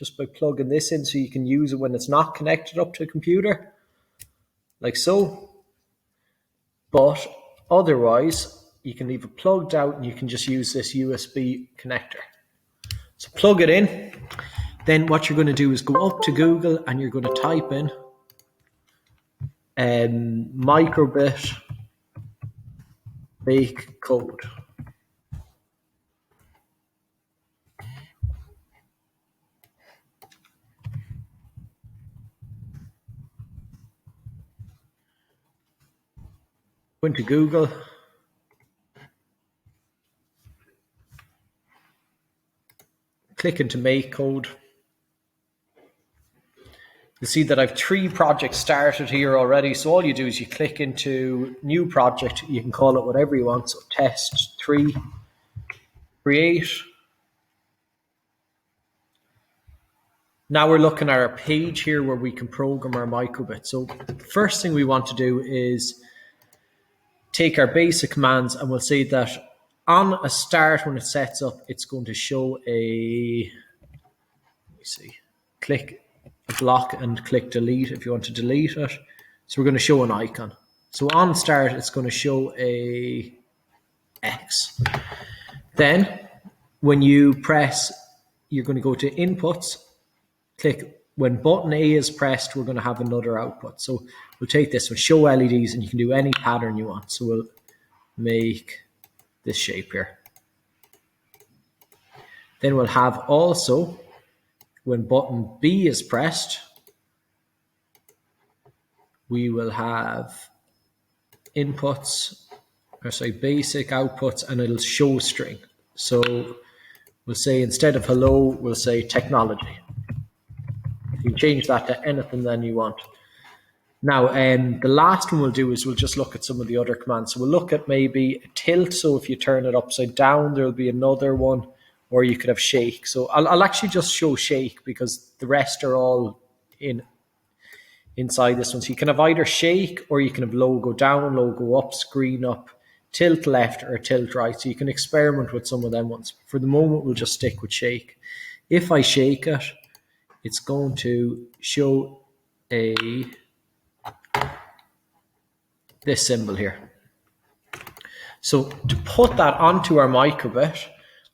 just by plugging this in so you can use it when it's not connected up to a computer, like so. But otherwise, you can leave it plugged out and you can just use this USB connector. So plug it in. Then what you're going to do is go up to Google and you're going to type in Microbit bake code. Go into Google. Click into make code. You see that I've 3 projects started here already. So all you do is you click into new project. You can call it whatever you want. So test 3, create. Now we're looking at our page here where we can program our microbit. So the first thing we want to do is take our basic commands, and we'll say that on a start when it sets up, it's going to show a, let me see, click a block and click delete if you want to delete it. So we're going to show an icon. So on start, it's going to show a X. Then when you press, you're going to go to inputs, click when button A is pressed, we're going to have another output. So we'll take this one, show LEDs, and you can do any pattern you want. So we'll make this shape here. Then we'll have also, when button B is pressed, we will have inputs, or say basic outputs, and it'll show string. So we'll say instead of hello, we'll say technology. You can change that to anything then you want. Now, the last one we'll do is we'll just look at some of the other commands. So we'll look at maybe a tilt. So if you turn it upside down, there'll be another one, or you could have shake. So I'll actually just show shake because the rest are all inside this one. So you can have either shake, or you can have logo down, logo up, screen up, tilt left, or tilt right. So you can experiment with some of them ones. For the moment, we'll just stick with shake. If I shake it, it's going to show this symbol here. So to put that onto our microbit,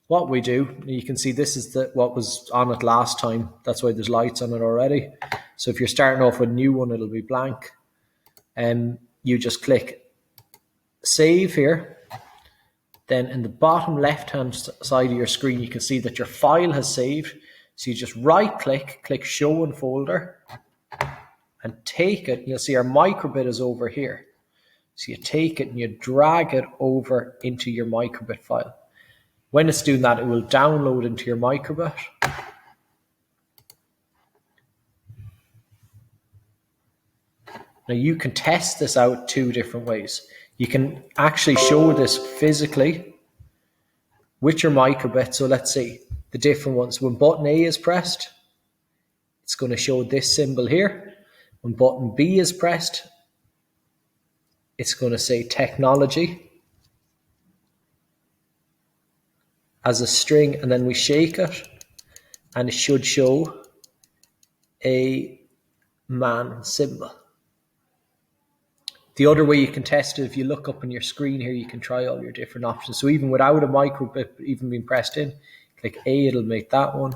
what we do, you can see this is what was on it last time. That's why there's lights on it already. So if you're starting off with a new one, it'll be blank. And you just click save here. Then in the bottom left-hand side of your screen, you can see that your file has saved. So you just right-click, click Show in Folder, and take it. You'll see our microbit is over here. So you take it and you drag it over into your microbit file. When it's doing that, it will download into your microbit. Now you can test this out 2 different ways. You can actually show this physically with your microbit. So let's see the different ones. When button A is pressed, it's going to show this symbol here. When button B is pressed, it's going to say technology as a string, and then we shake it and it should show a man symbol. The other way you can test it, if you look up on your screen here, you can try all your different options. So even without a microbit even being pressed in, click A, it'll make that one.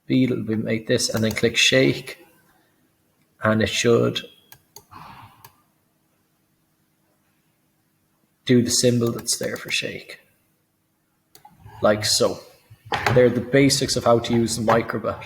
B, it'll make this, and then click shake, and it should do the symbol that's there for shake, like so. They're the basics of how to use the microbit.